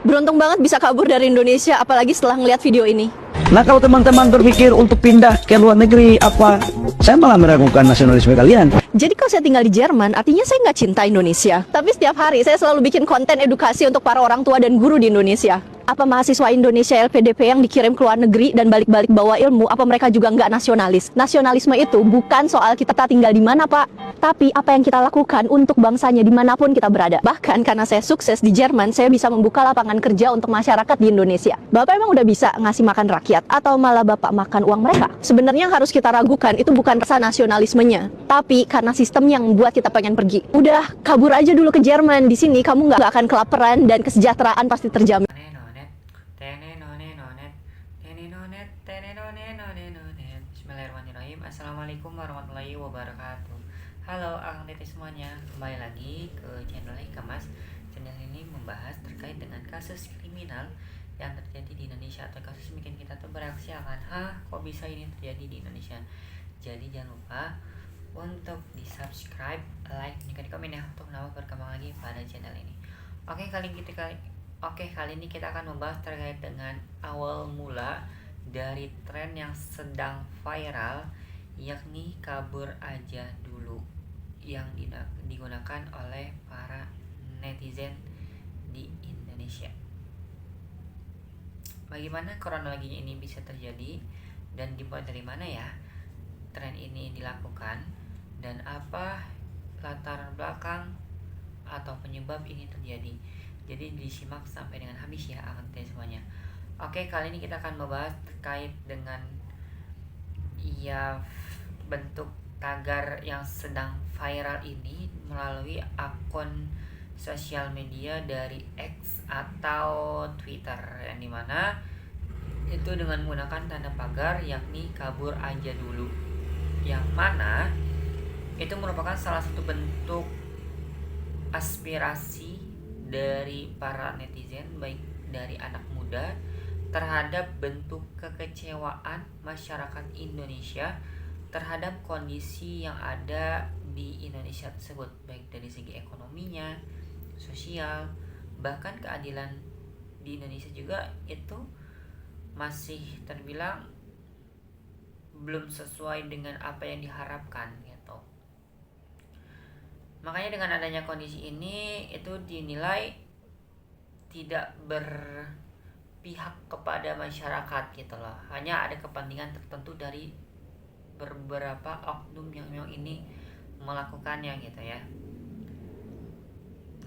Beruntung banget bisa kabur dari Indonesia, apalagi setelah ngeliat video ini. Nah, kalau teman-teman berpikir untuk pindah ke luar negeri, saya malah meragukan nasionalisme kalian. Jadi kalau saya tinggal di Jerman, artinya saya nggak cinta Indonesia. Tapi setiap hari saya selalu bikin konten edukasi untuk para orang tua dan guru di Indonesia. Apa mahasiswa Indonesia LPDP yang dikirim ke luar negeri dan balik-balik bawa ilmu, apa mereka juga nggak nasionalis? Nasionalisme itu bukan soal kita tinggal di mana, Pak, tapi apa yang kita lakukan untuk bangsanya dimanapun kita berada. Bahkan karena saya sukses di Jerman, saya bisa membuka lapangan kerja untuk masyarakat di Indonesia. Bapak emang udah bisa ngasih makan rakyat, atau malah Bapak makan uang mereka? Sebenarnya yang harus kita ragukan itu bukan rasa nasionalismenya, tapi karena sistem yang membuat kita pengen pergi. Udah, kabur aja dulu ke Jerman. Di sini kamu nggak akan kelaparan dan kesejahteraan pasti terjamin. Bismillahirrahmanirrahim. Assalamualaikum warahmatullahi wabarakatuh. Halo akang semuanya, kembali lagi ke channel Ikamas. Channel ini membahas terkait dengan kasus kriminal yang terjadi di Indonesia atau kasus bikin kita tuh bereaksi akan kok bisa ini terjadi di Indonesia. Jadi jangan lupa untuk di subscribe, like, juga di komen ya untuk menambah berkembang lagi pada channel ini. Kali ini kita akan membahas terkait dengan awal mula dari tren yang sedang viral, yakni kabur aja dulu, yang digunakan oleh para netizen di Indonesia. Bagaimana kronologinya ini bisa terjadi dan dimulai dari mana ya tren ini dilakukan, dan apa latar belakang atau penyebab ini terjadi. Jadi disimak sampai dengan habis ya akang semuanya. Oke, kali ini kita akan membahas terkait dengan bentuk tagar yang sedang viral ini melalui akun sosial media dari X atau Twitter, yang dimana itu dengan menggunakan tanda pagar yakni kabur aja dulu, yang mana itu merupakan salah satu bentuk aspirasi dari para netizen, baik dari anak muda, terhadap bentuk kekecewaan masyarakat Indonesia terhadap kondisi yang ada di Indonesia tersebut, baik dari segi ekonominya, sosial, bahkan keadilan di Indonesia juga itu masih terbilang belum sesuai dengan apa yang diharapkan gitu. Makanya dengan adanya kondisi ini itu dinilai tidak berpihak kepada masyarakat gitu loh. Hanya ada kepentingan tertentu dari beberapa oknum yang memang ini melakukannya gitu ya.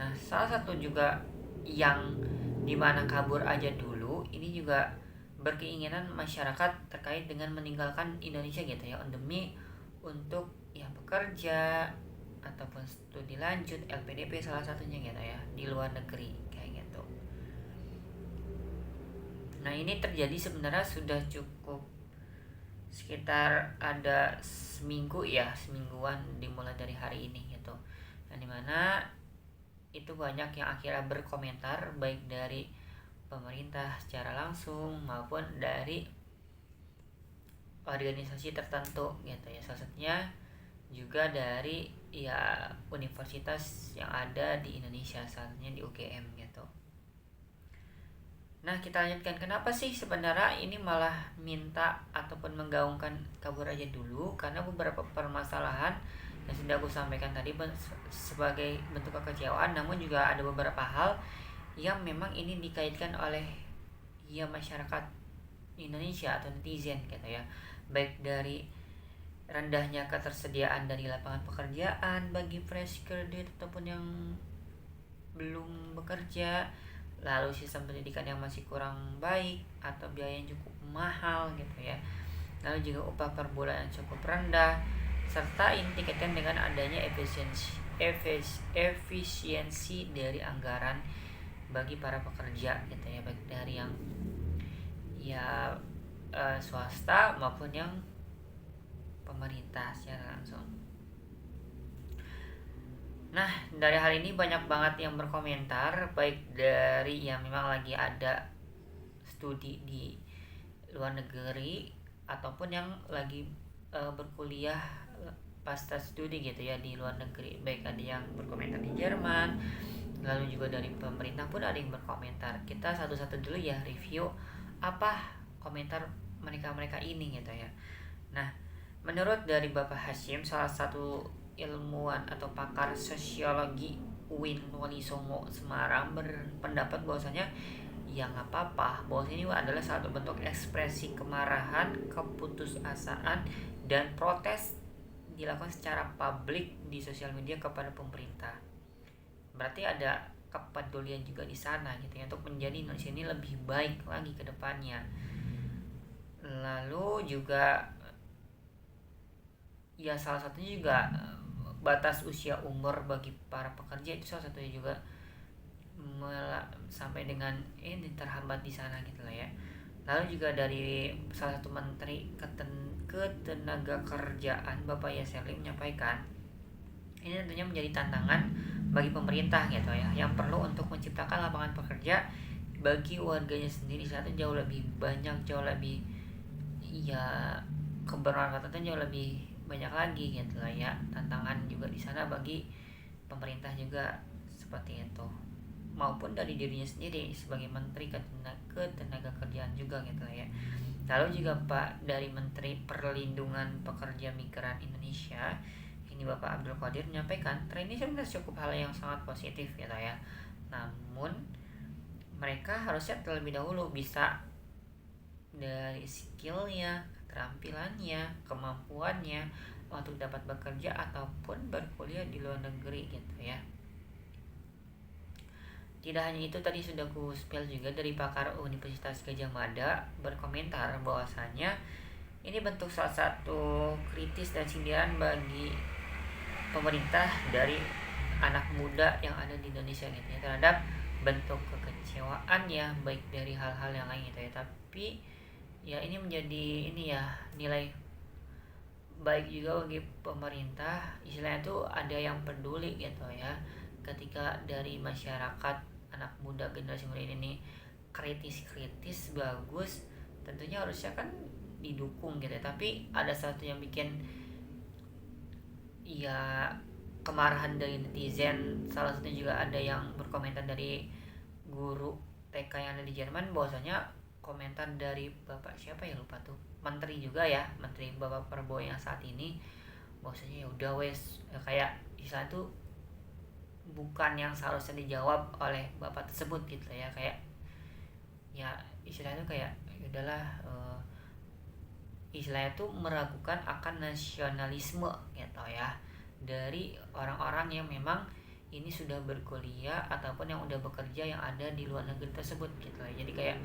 Nah, salah satu juga yang dimana kabur aja dulu ini juga berkeinginan masyarakat terkait dengan meninggalkan Indonesia gitu ya, demi untuk ya bekerja ataupun studi lanjut, LPDP salah satunya gitu ya, di luar negeri kayak gitu. Nah, ini terjadi sebenarnya sudah cukup sekitar ada semingguan dimulai dari hari ini gitu. Yang dimana itu banyak yang akhirnya berkomentar, baik dari pemerintah secara langsung maupun dari organisasi tertentu gitu ya. Salah satunya juga dari universitas yang ada di Indonesia, salah satunya di UGM gitu. Nah, kita lanjutkan, kenapa sih sebenarnya ini malah minta ataupun menggaungkan kabur aja dulu? Karena beberapa permasalahan yang sudah aku sampaikan tadi sebagai bentuk kekecewaan, namun juga ada beberapa hal yang memang ini dikaitkan oleh masyarakat Indonesia atau netizen gitu ya, baik dari rendahnya ketersediaan dari lapangan pekerjaan bagi fresh graduate ataupun yang belum bekerja, lalu sistem pendidikan yang masih kurang baik atau biaya yang cukup mahal gitu ya, lalu juga upah per bulan yang cukup rendah, serta ini dikaitkan dengan adanya efisiensi dari anggaran bagi para pekerja gitu ya, baik dari yang swasta maupun yang pemerintah secara langsung. Nah, dari hal ini banyak banget yang berkomentar, baik dari yang memang lagi ada studi di luar negeri ataupun yang lagi berkuliah pasca studi gitu ya di luar negeri, baik ada yang berkomentar di Jerman lalu juga dari pemerintah pun ada yang berkomentar. Kita satu-satu dulu ya review apa komentar mereka ini gitu ya. Nah, menurut dari Bapak Hashim, salah satu ilmuwan atau pakar sosiologi UIN Walisomo Semarang, berpendapat bahwasanya ya nggak apa-apa, bahwasanya ini adalah satu bentuk ekspresi kemarahan, keputusasaan, dan protes dilakukan secara publik di sosial media kepada pemerintah. Berarti ada kepedulian juga di sana gitu ya, untuk menjadi Indonesia ini lebih baik lagi ke depannya. Lalu juga ya salah satunya juga batas usia umur bagi para pekerja itu salah satunya juga sampai dengan ini terhambat di sana gitu lah ya. Lalu juga dari salah satu menteri ketenagakerjaan Bapak Yasserli menyampaikan ini tentunya menjadi tantangan bagi pemerintah gitu ya, yang perlu untuk menciptakan lapangan pekerja bagi warganya sendiri saat itu jauh lebih banyak, jauh lebih ya kebermanfaatan jauh lebih banyak lagi gitu lah ya. Tantangan juga di sana bagi pemerintah juga seperti itu, maupun dari dirinya sendiri sebagai menteri ketenagakerjaan juga gitu lah ya. Lalu juga Pak dari Menteri Perlindungan Pekerja Migran Indonesia ini Bapak Abdul Qadir menyampaikan tren ini sebenarnya cukup hal yang sangat positif gitu ya. Namun mereka harusnya terlebih dahulu bisa dari skillnya, keterampilannya, kemampuannya untuk dapat bekerja ataupun berkuliah di luar negeri gitu ya. Tidak hanya itu, tadi sudah ku spill juga dari pakar Universitas Gadjah Mada berkomentar bahwasanya ini bentuk salah satu kritis dan sindiran bagi pemerintah dari anak muda yang ada di Indonesia gitu ya, terhadap bentuk kekecewaan ya baik dari hal-hal yang lain gitu ya. Tapi ya ini menjadi ini ya nilai baik juga bagi pemerintah, istilahnya tuh ada yang peduli gitu ya, ketika dari masyarakat anak muda generasi muda ini kritis bagus, tentunya harusnya kan didukung gitu ya. Tapi ada satu yang bikin ya kemarahan dari netizen, salah satunya juga ada yang berkomentar dari guru TK yang ada di Jerman, bahwasanya komentar dari Bapak siapa ya lupa tuh, menteri juga ya, menteri Bapak Prabowo yang saat ini, bahwasanya ya udah wes kayak istilah tuh bukan yang seharusnya dijawab oleh bapak tersebut gitu ya, kayak ya istilahnya tuh kayak ya udahlah, istilahnya tuh meragukan akan nasionalisme gitu ya dari orang-orang yang memang ini sudah berkuliah ataupun yang udah bekerja yang ada di luar negeri tersebut gitu ya. Jadi kayak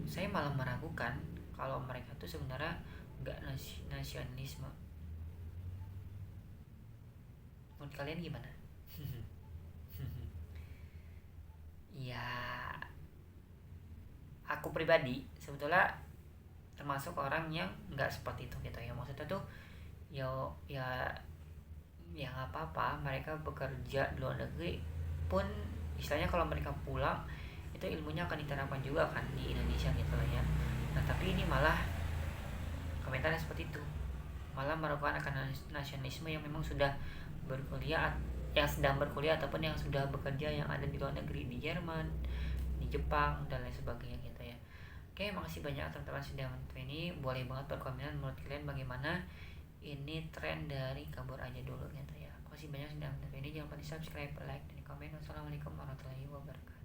saya malah meragukan kalau mereka tuh sebenarnya nggak nasionalisme. Menurut kalian gimana? Ya, aku pribadi sebetulnya termasuk orang yang nggak seperti itu gitu ya. Maksudnya tuh ya nggak apa-apa mereka bekerja di luar negeri pun, istilahnya kalau mereka pulang itu ilmunya akan diterapkan juga kan di Indonesia gitu lah ya. Nah tapi ini malah komentarnya seperti itu, malah merupakan akan nasionalisme yang memang sudah berkuliah, yang sedang berkuliah ataupun yang sudah bekerja yang ada di luar negeri, di Jerman, di Jepang dan lain sebagainya gitu ya. Oke, makasih banyak teman-teman sudah menonton ini. Boleh banget berkomentar menurut kalian bagaimana ini tren dari kabur aja dulu gitu ya. Makasih banyak sudah menonton ini. Jangan lupa di subscribe, like, dan komen. Wassalamualaikum warahmatullahi wabarakatuh.